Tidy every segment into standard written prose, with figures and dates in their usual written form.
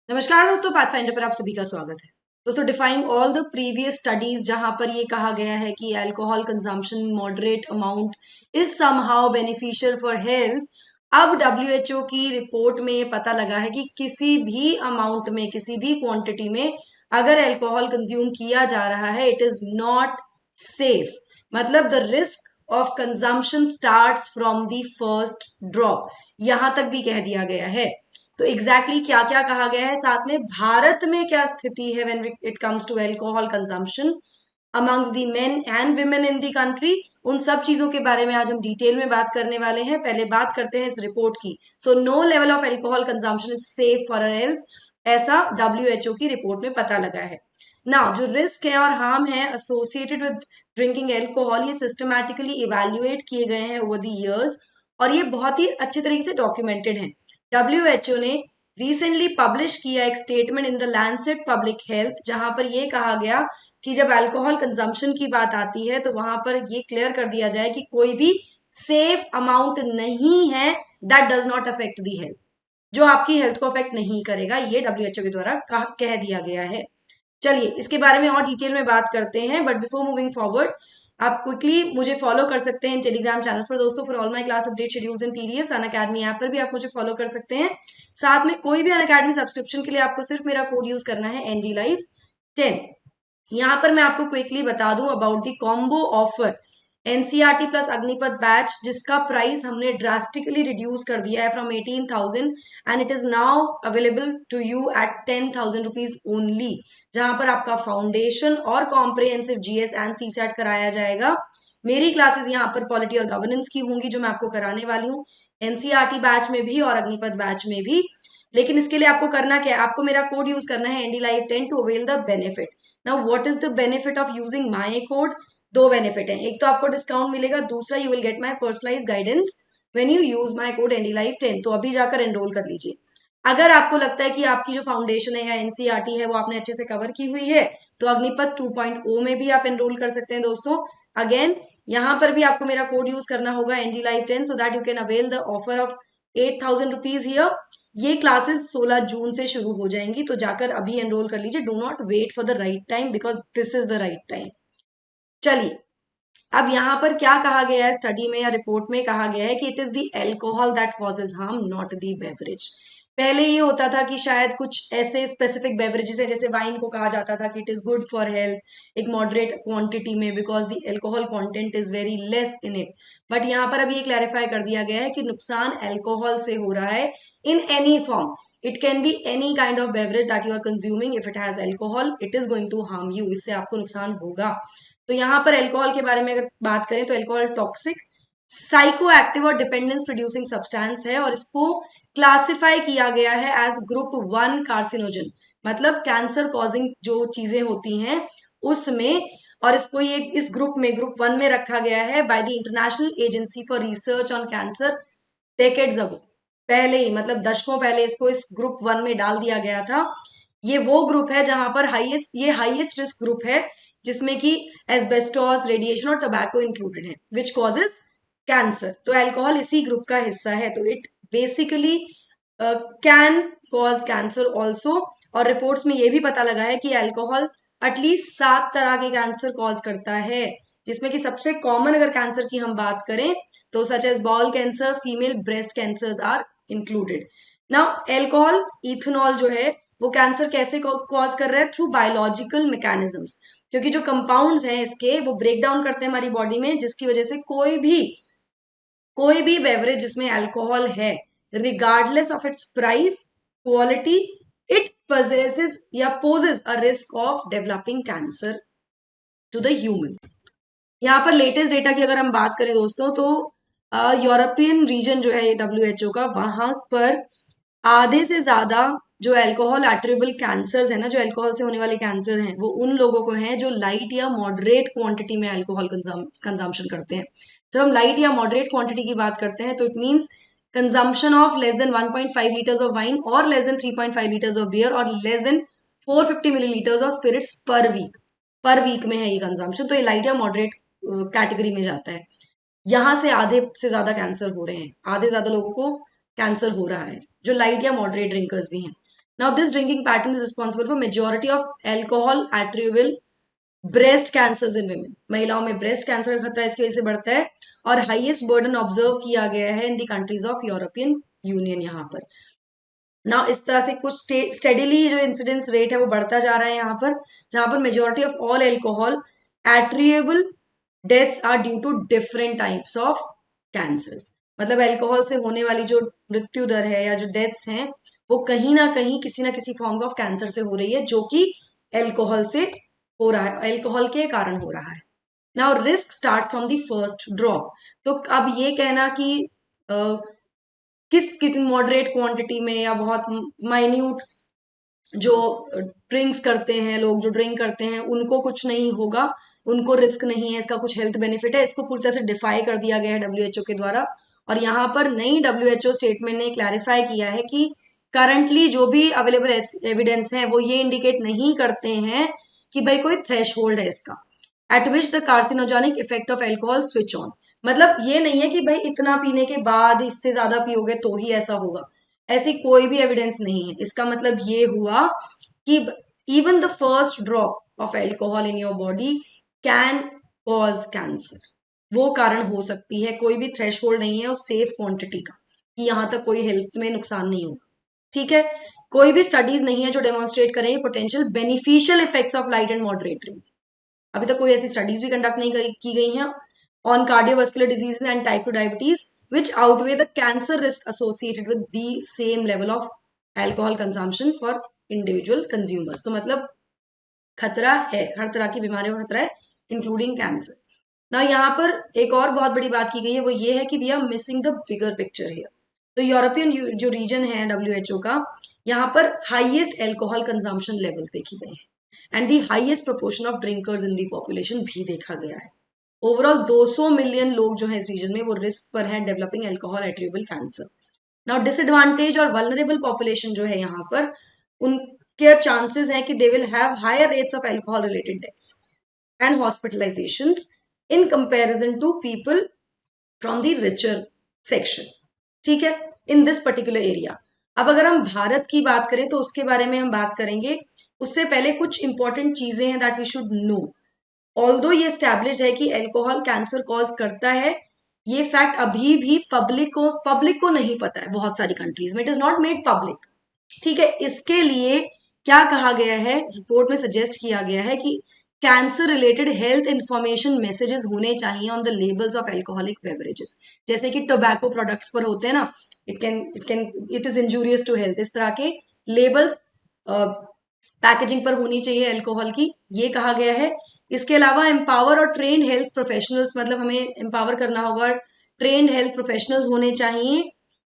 नमस्कार दोस्तों, पाथफाइंडर पर आप सभी का स्वागत है। दोस्तों, defying all the previous studies जहां पर ये कहा गया है कि alcohol consumption moderate amount is somehow beneficial for health. अब डब्ल्यूएचओ की रिपोर्ट में ये पता लगा है कि किसी भी अमाउंट में, किसी भी क्वांटिटी में अगर अल्कोहल कंज्यूम किया जा रहा है, इट इज नॉट सेफ। मतलब the risk of consumption starts from the first drop, यहां तक भी कह दिया गया है। तो एग्जैक्टली क्या क्या कहा गया है, साथ में भारत में क्या स्थिति है when it comes to alcohol consumption amongst the men and women in the country, उन सब चीजों के बारे में आज हम डिटेल में बात करने वाले हैं। पहले बात करते हैं इस रिपोर्ट की। So no level of alcohol consumption is safe for our health, ऐसा डब्ल्यूएचओ की रिपोर्ट में पता लगा है ना। जो रिस्क है और हार्म है एसोसिएटेड विद ड्रिंकिंग एल्कोहल, ये सिस्टमैटिकली इवेल्युएट किए गए हैं ओवर द ईयर्स और ये बहुत ही अच्छे तरीके से डॉक्यूमेंटेड है। डब्ल्यूएचओ ने रिसेंटली पब्लिश किया एक statement in the Lancet public health, जहां पर यह कहा गया कि जब अल्कोहल कंजम्पशन की बात आती है तो वहां पर ये क्लियर कर दिया जाए कि कोई भी सेफ अमाउंट नहीं है that does not affect the health, जो आपकी हेल्थ को अफेक्ट नहीं करेगा। ये डब्ल्यूएचओ के द्वारा कह दिया गया है। चलिए इसके बारे में और डिटेल में बात करते हैं, बट बिफोर मूविंग फॉरवर्ड आप क्विकली मुझे फॉलो कर सकते हैं टेलीग्राम चैनल पर दोस्तों, for all my class update schedules and PDFs. Unacademy app पर भी आप मुझे फॉलो कर सकते हैं। साथ में कोई भी अनअकैडमी सब्सक्रिप्शन के लिए आपको सिर्फ मेरा कोड यूज करना है एनडी लाइव 10। यहाँ पर मैं आपको क्विकली बता दूं about the combo offer NCERT plus Agnipath batch, जिसका प्राइस हमने ड्रास्टिकली रिड्यूस कर दिया है from 18,000 and it is now available to you at 10,000 rupees only, जहां पर आपका फाउंडेशन और कॉम्प्रिहेंसिव जीएस एंड सीसैट कराया जाएगा। मेरी क्लासेस यहाँ पर पॉलिटी और गवर्नेंस की होंगी जो मैं आपको कराने वाली हूँ, एनसीईआरटी बैच में भी और अग्निपथ बैच में भी। लेकिन इसके लिए आपको करना क्या है, आपको मेरा कोड यूज करना है ND live 10 to avail the benefit. Now what is the benefit of using my code? दो बेनिफिट है, एक तो आपको डिस्काउंट मिलेगा, दूसरा you will get my personalised guidance when you use my code ND live 10। तो अभी जाकर एनरोल कर लीजिए। अगर आपको लगता है कि आपकी जो फाउंडेशन है या एनसीईआरटी है वो आपने अच्छे से कवर की हुई है, तो अग्निपथ 2.0 में भी आप एनरोल कर सकते हैं दोस्तों। अगेन यहाँ पर भी आपको मेरा कोड यूज करना होगा ND live 10 so that you can avail the offer of 8,000 rupees here. ये क्लासेस 16 जून से शुरू हो जाएंगी, तो जाकर अभी एनरोल कर लीजिए। Do not wait for the right time because this is the right time. चलिए अब यहाँ पर क्या कहा गया है, स्टडी में या रिपोर्ट में कहा गया है कि it is the alcohol that causes harm, not the beverage. पहले ये होता था कि शायद कुछ ऐसे स्पेसिफिक बेवरेजेस है, जैसे वाइन को कहा जाता था कि it is good for health एक मॉडरेट क्वांटिटी में because the alcohol content is very less in it. But यहाँ पर अभी ये क्लैरिफाई कर दिया गया है कि नुकसान एल्कोहल से हो रहा है in any form. It can be any kind of beverage that you are consuming, if it has alcohol it is going to harm you, इससे आपको नुकसान होगा। तो यहाँ पर अल्कोहल के बारे में अगर बात करें तो अल्कोहल टॉक्सिक, साइको एक्टिव और डिपेंडेंस प्रोड्यूसिंग सब्सटेंस है और इसको क्लासिफाई किया गया है एज ग्रुप 1 कार्सिनोजन, मतलब कैंसर कॉजिंग जो चीजें होती हैं उसमें। और इसको ये इस ग्रुप में ग्रुप 1 में रखा गया है by the International Agency for Research on Cancer decades ago. पहले ही मतलब दशकों पहले इसको इस ग्रुप 1 में डाल दिया गया था। ये वो ग्रुप है जहां पर हाईएस्ट रिस्क ग्रुप है, जिसमें कि एस्बेस्टोस, रेडिएशन और टोबैको इंक्लूडेड है विच कॉजेज कैंसर। तो अल्कोहल इसी ग्रुप का हिस्सा है, तो it basically can cause cancer also. और रिपोर्ट्स में ये भी पता लगा है कि अल्कोहल एटलीस्ट 7 तरह के कैंसर कॉज करता है, जिसमें कि सबसे कॉमन अगर कैंसर की हम बात करें तो such as bowel cancer, female breast cancers are included. Now alcohol ethanol जो है वो कैंसर कैसे कॉज कर रहा है? थ्रू बायोलॉजिकल मैकेनिज्म्स, क्योंकि जो कंपाउंड्स हैं इसके वो ब्रेक डाउन करते हैं हमारी बॉडी में, जिसकी वजह से कोई भी बेवरेज जिसमें अल्कोहल है, regardless of its price, quality, it possesses या poses a risk of developing cancer to the humans। यहाँ पर लेटेस्ट डेटा की अगर हम बात करें दोस्तों तो यूरोपियन रीजन जो है डब्ल्यूएचओ का, वहां पर आधे से ज्यादा जो अल्कोहल एट्रिब्यूबल कैंसर है ना, जो अल्कोहल से होने वाले कैंसर हैं, वो उन लोगों को हैं जो लाइट या मॉडरेट क्वांटिटी में अल्कोहल कंजम्पशन करते हैं। जब हम लाइट या मॉडरेट क्वांटिटी की बात करते हैं तो it means consumption of less than 1.5 litres of wine और less than 3.5 litres of beer और less than 450 millilitres of spirits per week में है ये कंजम्पशन। तो ये लाइट या मॉडरेट कैटेगरी में जाता है। यहां से आधे से ज्यादा कैंसर हो रहे हैं, आधे ज्यादा लोगों को कैंसर हो रहा है जो लाइट या मॉडरेट ड्रिंकर्स भी हैं। Now this drinking pattern is responsible for majority of alcohol attributable breast cancer in women. महिलाओं में ब्रेस्ट कैंसर का खतरा इसकी वजह से बढ़ता है और हाईएस्ट बर्डन ऑब्जर्व किया गया है in the countries of European union. यहाँ पर ना इस तरह से कुछ स्टेडिली जो इंसिडेंस रेट है वो बढ़ता जा रहा है यहाँ पर, जहां पर majority of all alcohol attributable deaths are due to different types of cancers. मतलब एल्कोहल से होने वाली जो मृत्यु दर है या जो डेथ्स हैं वो कहीं ना कहीं किसी ना किसी फॉर्म ऑफ कैंसर से हो रही है, जो कि एल्कोहल से हो रहा है, एल्कोहल के कारण हो रहा है. Now risk start from the first drop. तो अब ये कहना कि कितनी मॉडरेट क्वांटिटी में या बहुत माइन्यूट जो ड्रिंक्स करते हैं लोग, जो ड्रिंक करते हैं उनको कुछ नहीं होगा, उनको रिस्क नहीं है, इसका कुछ हेल्थ बेनिफिट है, इसको पूरी तरह से डिफाई कर दिया गया है डब्ल्यूएचओ के द्वारा. और यहाँ पर नई डब्ल्यूएचओ स्टेटमेंट ने क्लैरिफाई किया है कि करंटली जो भी अवेलेबल एविडेंस है वो ये इंडिकेट नहीं करते हैं कि भाई कोई थ्रेश होल्ड है इसका eight which the carcinogenic effect of alcohol switch on. मतलब ये नहीं है कि भाई इतना पीने के बाद इससे ज्यादा पियोगे तो ही ऐसा होगा, ऐसी कोई भी एविडेंस नहीं है. इसका मतलब ये हुआ कि even the first drop of alcohol in your body can cause cancer. वो कारण हो सकती है, कोई भी थ्रेशहोल्ड नहीं है उस सेफ क्वांटिटी का कि यहां तक कोई हेल्थ में नुकसान नहीं होगा. ठीक है, कोई भी स्टडीज नहीं है जो डेमोन्स्ट्रेट करें potential beneficial effects of light and moderate drink. अभी तक कोई ऐसी स्टडीज भी कंडक्ट नहीं की गई हैं on cardiovascular diseases and type 2 diabetes which outweigh the cancer risk associated with the same level of alcohol consumption for individual consumers. तो मतलब खतरा है, हर तरह की बीमारियों का खतरा है इंक्लूडिंग कैंसर. ना यहाँ पर एक और बहुत बड़ी बात की गई है वो ये है कि we are missing the bigger picture here. तो यूरोपियन जो रीजन है डब्ल्यूएचओ का, यहाँ पर हाईएस्ट एल्कोहल कंजम्पशन लेवल देखे गए हैं and the highest proportion of drinkers in the population भी देखा गया है. ओवरऑल 200 मिलियन लोग जो है इस रीजन में वो रिस्क पर है developing alcohol attributable cancer. Now disadvantage और वल्नरेबल पॉपुलेशन जो है यहाँ पर, उनके चांसेस है कि they will have higher rates of alcohol related deaths and hospitalisations in comparison to people from the richer section. ठीक है, इन दिस पर्टिकुलर एरिया. अब अगर हम भारत की बात करें तो उसके बारे में हम बात करेंगे, उससे पहले कुछ इंपॉर्टेंट चीजें हैं that we should know. Although ये स्टैब्लिश है कि एल्कोहल कैंसर कॉज करता है, ये फैक्ट अभी भी पब्लिक को नहीं पता है बहुत सारी कंट्रीज में. It is not made public. ठीक है, इसके लिए क्या कहा गया है, रिपोर्ट में सजेस्ट किया गया है कि cancer related health information messages होने चाहिए on the labels of alcoholic beverages. जैसे कि टोबैको प्रोडक्ट्स पर होते हैं ना, it is injurious to health, इस तरह के लेबल्स पैकेजिंग पर होनी चाहिए एल्कोहल की, ये कहा गया है. इसके अलावा एम्पावर और ट्रेंड हेल्थ प्रोफेशनल्स, मतलब हमें एम्पावर करना होगा, ट्रेंड हेल्थ प्रोफेशनल्स होने चाहिए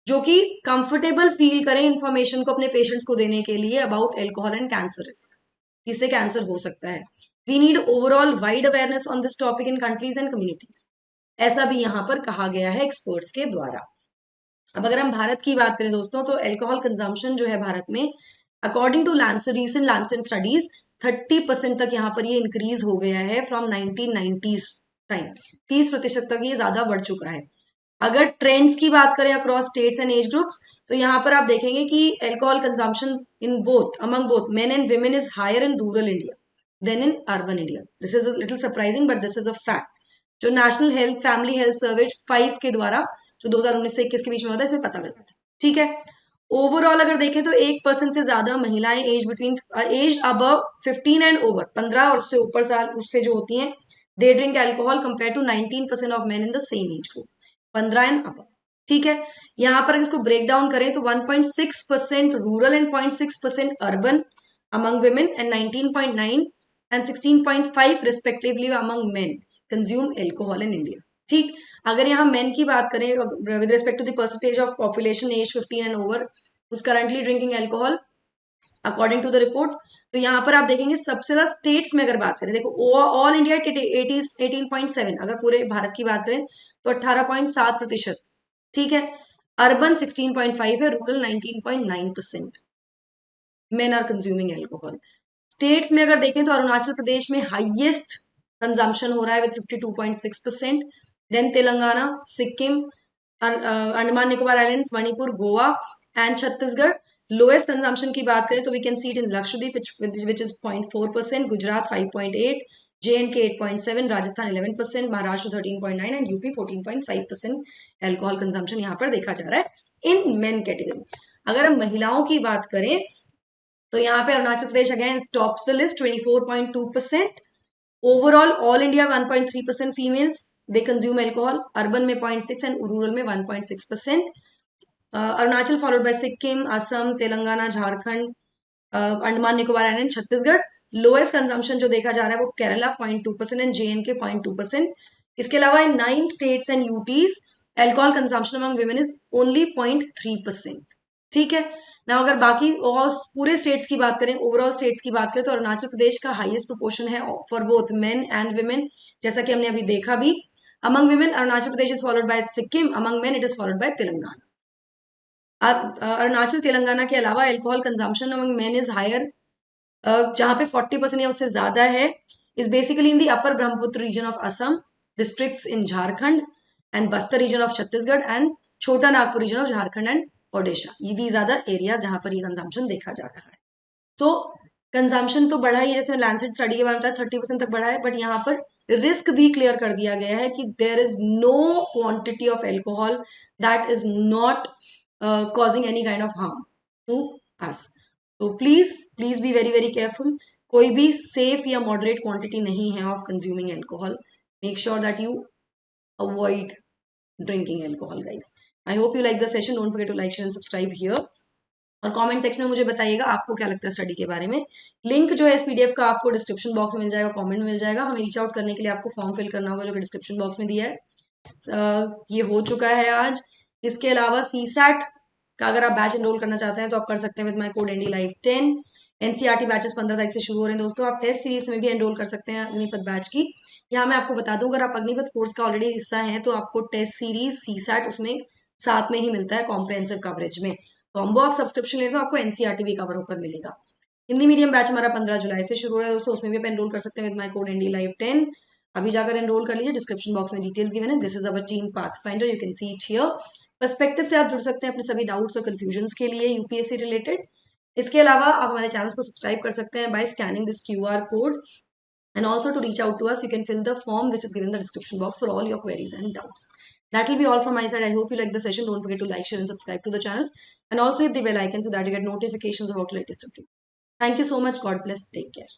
जो कि कंफर्टेबल फील करें इंफॉर्मेशन को अपने पेशेंट्स को देने के लिए about alcohol and cancer risk, इससे कैंसर हो सकता है. We need overall wide awareness on this topic in countries and communities, ऐसा भी यहाँ पर कहा गया है एक्सपर्ट्स के द्वारा. अब अगर हम भारत की बात करें दोस्तों, तो एल्कोहल कंजम्पशन जो है भारत में according to recent Lancet studies 30% तक यहाँ पर ये इंक्रीज हो गया है फ्रॉम 1990s टाइम. 30% तक ये ज्यादा बढ़ चुका है. अगर ट्रेंड्स की बात करें across states and age groups, तो यहाँ पर आप देखेंगे कि alcohol consumption in both among both men and women is higher in rural India than in urban India. This is a little surprising but this is a fact, जो national health family health survey 5 के द्वारा जो 2019 से 21 के बीच में होता है इसमें पता लगा था. ठीक है, ओवरऑल अगर देखें तो 1% से ज्यादा महिलाएं एज अबव 15 एंड ओवर, 15 और उससे ऊपर साल उससे जो होती हैं, they drink alcohol compare to 19% of men in the same age group, 15 and above. ठीक है, यहाँ पर इसको ब्रेक डाउन करें तो 1.6% rural and 0.6% urban among women and 19.9 एंड 16.5 respectively among men consume alcohol in India. ठीक, अगर यहाँ मेन की बात करें with respect to the percentage of population age 15 and over उस currently drinking alcohol according to the report, तो यहाँ पर आप देखेंगे सबसे ज्यादा स्टेट्स में अगर बात करें, देखो ऑल इंडिया 18.7, अगर पूरे भारत की बात करें तो 18.7%. ठीक है, अर्बन 16.5 है, rural 19.9% men are consuming alcohol. States में अगर देखें तो अरुणाचल प्रदेश में हाईएस्ट कंजम्पशन हो रहा है with 52.6%, then Telangana, Sikkim, Andaman Nicobar islands, Manipur, Goa and Chhattisgarh lowest consumption की बात करें तो we can see it in Lakshadweep which is 0.4%, Gujarat 5.8, JNK 8.7, Rajasthan 11%, Maharashtra 13.9 and UP 14.5% alcohol consumption यहाँ पर देखा जा रहा है इन मेन कैटेगरी। अगर हम महिलाओं की बात करें तो यहाँ पे Arunachal Pradesh again tops the list 24.2%, overall all India 1.3% females they consume alcohol, urban में 0.6 एंड रूरल में 1.6%। Arunachal followed by Sikkim, Assam, Telangana, Jharkhand, Andaman Nicobar and Chhattisgarh. Lowest consumption जो देखा जा रहा है वो केरला 0.2% एंड JNK 0.2%। इसके अलावा इन 9 states and UTs alcohol consumption among women is only 0.3%। ठीक है ना। अगर बाकी और पूरे स्टेट्स की बात करें, ओवरऑल स्टेट्स की बात करें तो अरुणाचल प्रदेश का हाईएस्ट प्रोपोर्शन है for both men and women, जैसा कि हमने अभी देखा भी। Among women Arunachal Pradesh is followed by Sikkim, among men it is followed by Telangana. अब अरुणाचल तेलंगाना के अलावा alcohol consumption among men is higher, जहां पे 40% या उससे ज्यादा है, is basically in the upper Brahmaputra region of Assam, districts in Jharkhand and Bastar region of Chhattisgarh and छोटा Nagpur region of Jharkhand and Odisha. ये दीज आर द एरिया जहां पर ये कंजम्पशन देखा जा रहा है। सो कंजम्पशन तो बढ़ा ही, जैसे लैंसेट स्टडी के बारे में बताया 30% तक बढ़ा है, बट यहाँ पर रिस्क भी क्लियर कर दिया गया है कि there is no quantity of alcohol that is not causing any kind of harm to us. So please be very very careful. कोई भी safe या moderate quantity नहीं है of consuming alcohol. Make sure that you avoid drinking alcohol, guys. I hope you like the session. Don't forget to like, share and subscribe here. और comment section में मुझे बताइएगा आपको क्या लगता है स्टडी के बारे में। लिंक जो है इस PDF का आपको डिस्क्रिप्शन बॉक्स में मिल जाएगा, कमेंट में मिल जाएगा। हमें रीच आउट करने के लिए आपको फॉर्म फिल करना होगा जो कि डिस्क्रिप्शन बॉक्स में दिया है। ये हो चुका है आज। इसके अलावा CSAT का अगर आप बैच एनरोल करना चाहते हैं तो आप कर सकते हैं with my code NDLive10। NCERT batches 15 तारीख से शुरू हो रहे हैं दोस्तों। आप टेस्ट सीरीज में भी एनरोल कर सकते हैं अग्निपथ बैच की। यहाँ मैं आपको बता दूं, अगर आप अग्निपथ कोर्स का ऑलरेडी हिस्सा हैं तो आपको टेस्ट सीरीज CSAT उसमें साथ में ही मिलता है कॉम्प्रिहेंसिव कवरेज में। कॉम्बो आप सब्सक्रिप्शन लेते हो आपको NCERT भी कवर होकर मिलेगा। हिंदी मीडियम बैच हमारा 15 जुलाई से शुरू हो रहा है दोस्तों, उसमें भी आप एनरोल कर सकते हैं विद माय कोड NDLive10। अभी जाकर एनरोल कर लीजिए, डिस्क्रिप्शन बॉक्स में डिटेल्स गिवन है। This is our team pathfinder, you can see it here. Perspective से आप जुड़ सकते हैं अपने सभी डाउट्स और कंफ्यूजन के लिए UPSC रिलेटेड। इसके अलावा आप हमारे चैनल को सब्सक्राइब कर सकते हैं by scanning this QR code, and also to reach out to us you can fill the form which is given in the description box for all your queries and doubts. That will be all from my side. I hope you like the session. Don't forget to like, share and subscribe to the channel, and also hit the bell icon so that you get notifications about the latest update. Thank you so much. God bless. Take care.